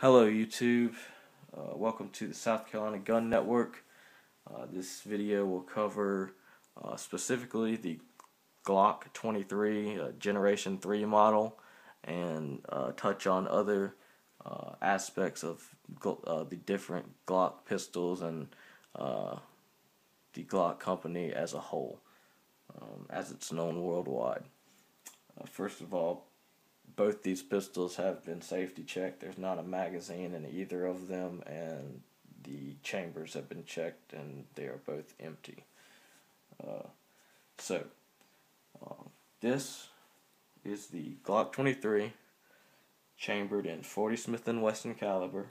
Hello YouTube, welcome to the South Carolina Gun Network. This video will cover specifically the Glock 23 Generation 3 model and touch on other aspects of the different Glock pistols and the Glock company as a whole, as it's known worldwide. First of all, both these pistols have been safety checked. There's not a magazine in either of them, and the chambers have been checked, and they are both empty. This is the Glock 23, chambered in 40 Smith & Wesson caliber.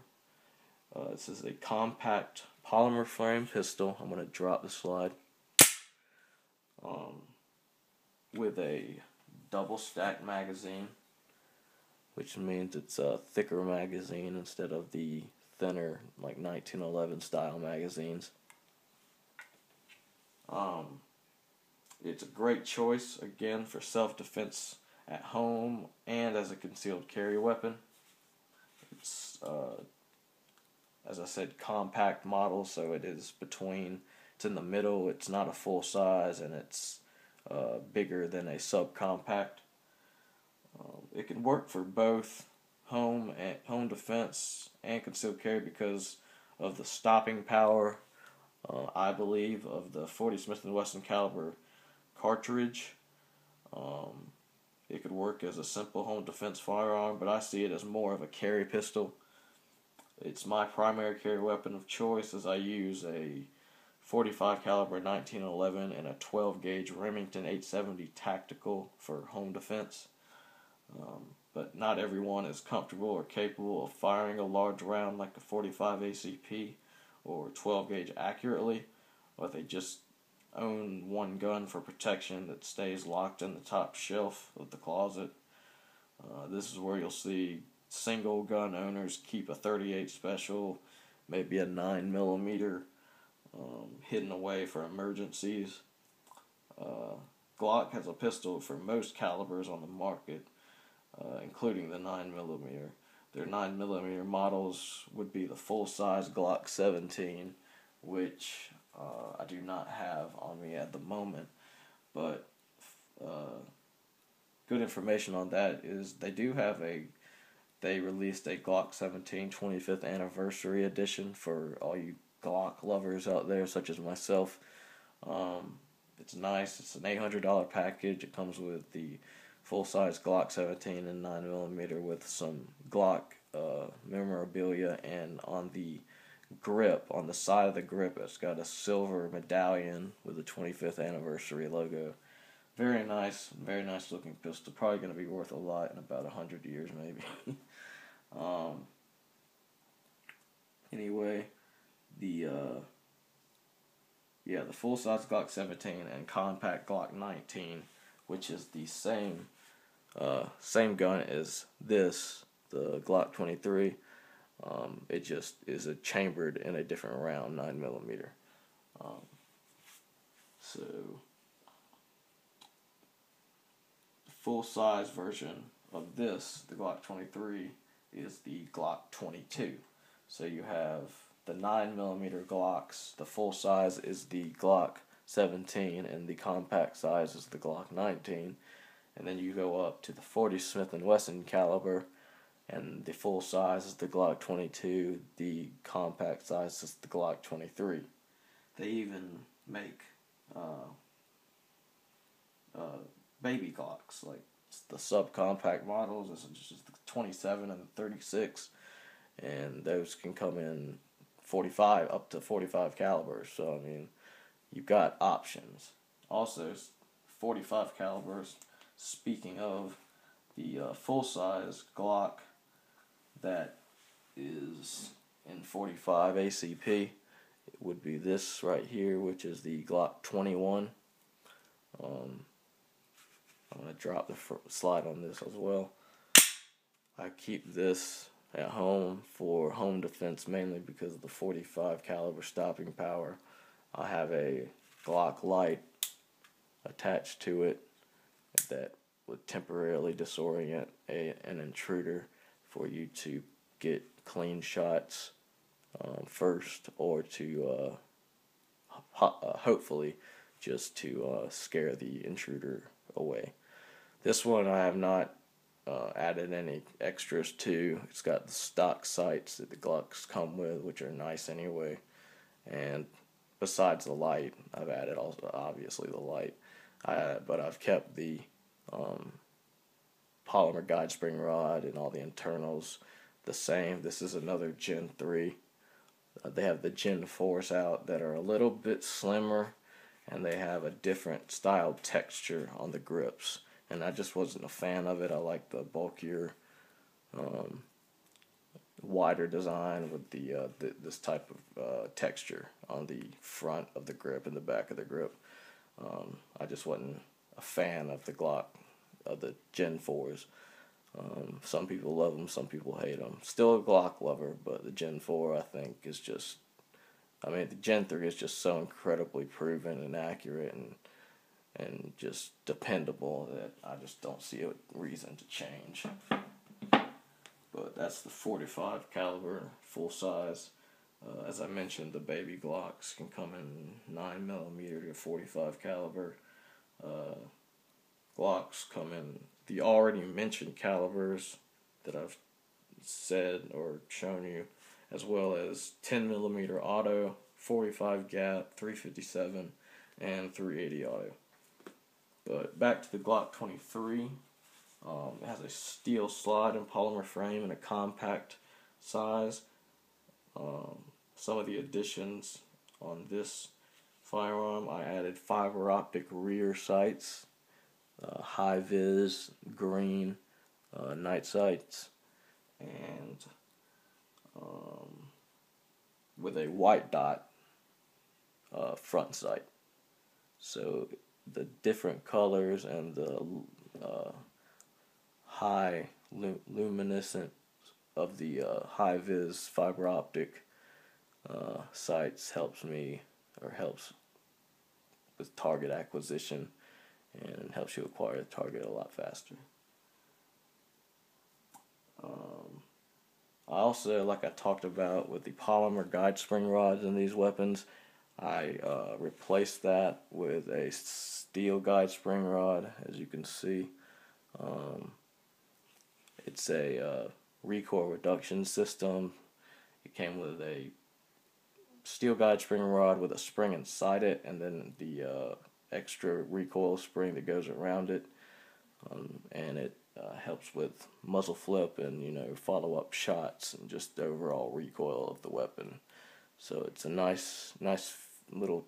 This is a compact polymer frame pistol. I'm going to drop the slide. With a double stacked magazine, which means it's a thicker magazine instead of the thinner, like 1911 style magazines. It's a great choice, again, for self-defense at home and as a concealed carry weapon. It's, as I said, compact model, so it's in the middle. It's not a full size, and it's bigger than a subcompact. It can work for both home defense and concealed carry because of the stopping power, I believe, of the 40 Smith & Wesson caliber cartridge. It could work as a simple home defense firearm, but I see it as more of a carry pistol. It's my primary carry weapon of choice, as I use a 45 caliber 1911 and a 12 gauge Remington 870 tactical for home defense. But not everyone is comfortable or capable of firing a large round like a 45 ACP or 12 gauge accurately, or they just own one gun for protection that stays locked in the top shelf of the closet. This is where you'll see single gun owners keep a 38 special, maybe a 9mm, hidden away for emergencies. Glock has a pistol for most calibers on the market, including the 9mm. Their 9mm models would be the full-size Glock 17, which I do not have on me at the moment, but good information on that is they released a Glock 17 25th anniversary edition for all you Glock lovers out there, such as myself. It's nice. It's an $800 package. It comes with the full-size Glock 17 and 9mm with some Glock memorabilia, and on the grip, on the side of the grip, it's got a silver medallion with the 25th anniversary logo. Very nice looking pistol. Probably going to be worth a lot in about 100 years maybe. Anyway, the full-size Glock 17 and compact Glock 19, which is the same gun as this, the Glock 23. It just is chambered in a different round, 9mm. So the full-size version of this, the Glock 23, is the Glock 22. So you have the 9mm Glocks. The full size is the Glock 17, and the compact size is the Glock 19. And then you go up to the 40 Smith & Wesson caliber, and the full size is the Glock 22. The compact size is the Glock 23. They even make baby Glocks, like the subcompact models. This is just the 27 and the 36, and those can come in 45 up to 45 calibers. So I mean, you've got options. Also, 45 calibers. Speaking of, the full-size Glock that is in 45 ACP, it would be this right here, which is the Glock 21. I'm going to drop the slide on this as well. I keep this at home for home defense mainly because of the 45 caliber stopping power. I have a Glock light attached to it that would temporarily disorient an intruder for you to get clean shots first, or to hopefully just to scare the intruder away. This one I have not added any extras to. It's got the stock sights that the Glocks come with, which are nice anyway. And besides the light, I've added also obviously the light. But I've kept the polymer guide spring rod and all the internals the same. This is another Gen 3. They have the Gen 4s out that are a little bit slimmer, and they have a different style texture on the grips. And I just wasn't a fan of it. I like the bulkier, wider design with this type of texture on the front of the grip and the back of the grip. I just wasn't a fan of the Glock, of the Gen 4s. Some people love them, some people hate them. Still a Glock lover, but the Gen 4 I think is just, I mean, the Gen 3 is just so incredibly proven and accurate and just dependable that I just don't see a reason to change. But that's the 45 caliber, full size. As I mentioned, the baby Glocks can come in 9mm to 45 caliber. Glocks come in the already mentioned calibers that I've said or shown you, as well as 10mm auto, 45 gap, 357, and 380 auto. But back to the Glock 23. It has a steel slide and polymer frame and a compact size. Some of the additions on this firearm, I added fiber optic rear sights, high vis green night sights, and with a white dot front sight. So the different colors and the high luminescence of the high vis fiber optic sights helps with target acquisition and helps you acquire the target a lot faster. I also, like I talked about with the polymer guide spring rods in these weapons, I replaced that with a steel guide spring rod, as you can see. It's a recoil reduction system. It came with a steel guide spring rod with a spring inside it, and then the extra recoil spring that goes around it, and it helps with muzzle flip and follow-up shots and just the overall recoil of the weapon. So it's a nice little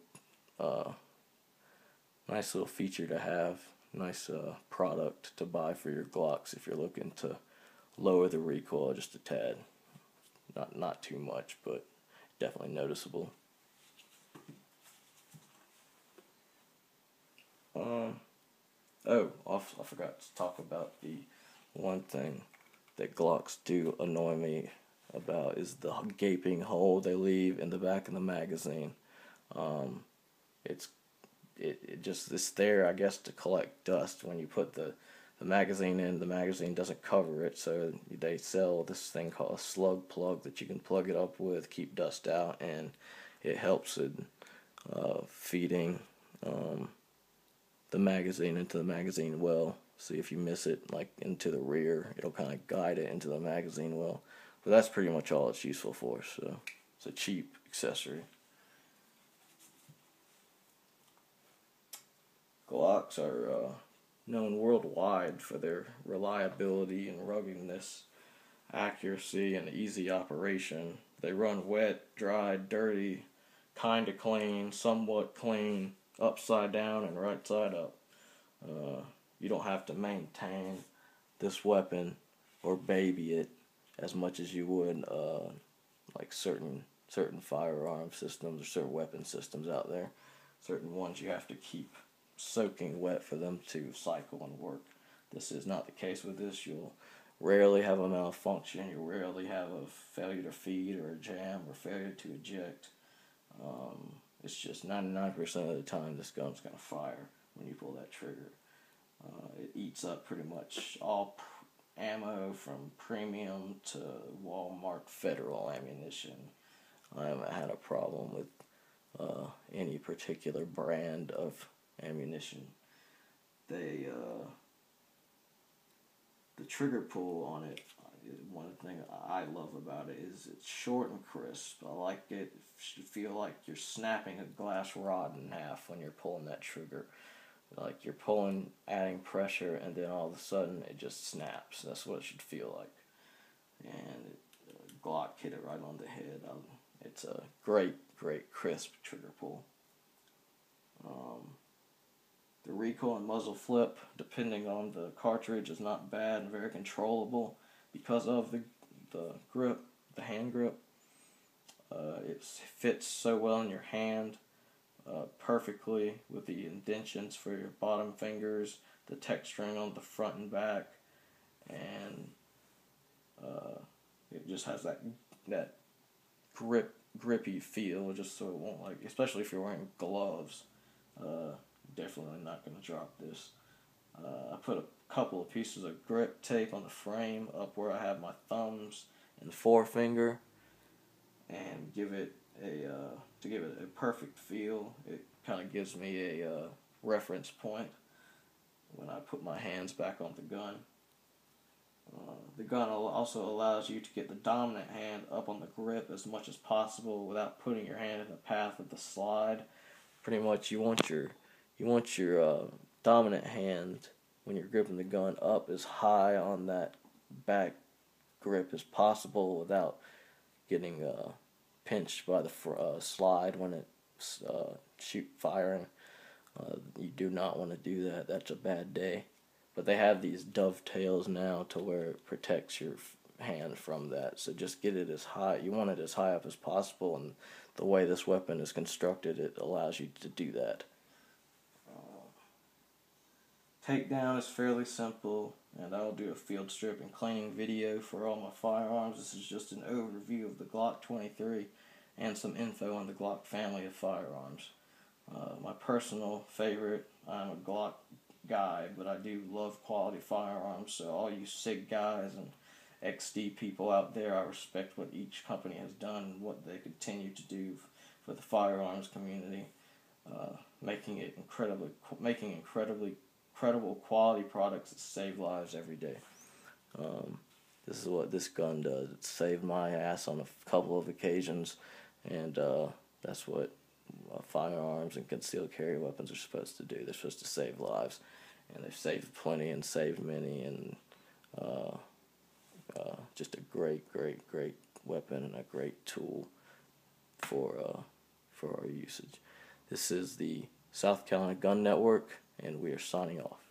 feature to have. Nice product to buy for your Glocks if you're looking to lower the recoil just a tad. Not too much, but definitely noticeable. I forgot to talk about the one thing that Glocks do annoy me about is the gaping hole they leave in the back of the magazine. It's there, I guess, to collect dust. When you put the magazine in, the magazine doesn't cover it, so they sell this thing called a slug plug that you can plug it up with, keep dust out, and it helps in feeding the magazine into the magazine well. See, if you miss it like into the rear, it'll kind of guide it into the magazine well. But that's pretty much all it's useful for, so it's a cheap accessory. Glocks are known worldwide for their reliability and ruggedness, accuracy, and easy operation. They run wet, dry, dirty, kind of clean, somewhat clean, upside down, and right side up. You don't have to maintain this weapon or baby it as much as you would like certain firearm systems or certain weapon systems out there. Certain ones you have to keep soaking wet for them to cycle and work. This is not the case with this. You'll rarely have a malfunction. You'll rarely have a failure to feed or a jam or failure to eject. It's just 99% of the time this gun's going to fire when you pull that trigger. It eats up pretty much all ammo from premium to Walmart Federal ammunition. I haven't had a problem with any particular brand of ammunition. They the trigger pull on it, one thing I love about it is it's short and crisp. I like it. You feel like you're snapping a glass rod in half when you're pulling that trigger. Like you're pulling, adding pressure, and then all of a sudden it just snaps. That's what it should feel like. And Glock hit it right on the head. It's a great, crisp trigger pull. The recoil and muzzle flip, depending on the cartridge, is not bad and very controllable because of the grip, the hand grip. It fits so well in your hand perfectly with the indentions for your bottom fingers, the texturing on the front and back, and it just has that grippy feel, just so it won't, like, especially if you're wearing gloves. Definitely not going to drop this. I put a couple of pieces of grip tape on the frame up where I have my thumbs and forefinger, and to give it a perfect feel. It kind of gives me a reference point when I put my hands back on the gun. The gun also allows you to get the dominant hand up on the grip as much as possible without putting your hand in the path of the slide. Pretty much, you want your dominant hand, when you're gripping the gun, up as high on that back grip as possible without getting pinched by the slide when it's firing. You do not want to do that. That's a bad day. But they have these dovetails now to where it protects your hand from that. So just get it as high. You want it as high up as possible, and the way this weapon is constructed, it allows you to do that. Takedown is fairly simple, and I'll do a field strip and cleaning video for all my firearms. This is just an overview of the Glock 23 and some info on the Glock family of firearms. My personal favorite, I'm a Glock guy, but I do love quality firearms, so all you SIG guys and XD people out there, I respect what each company has done and what they continue to do for the firearms community, making incredible quality products that save lives every day. This is what this gun does. It saved my ass on a couple of occasions, and that's what firearms and concealed carry weapons are supposed to do. They're supposed to save lives, and they've saved plenty and saved many, and just a great weapon and a great tool for our usage. This is the South Carolina Gun Network, and we are signing off.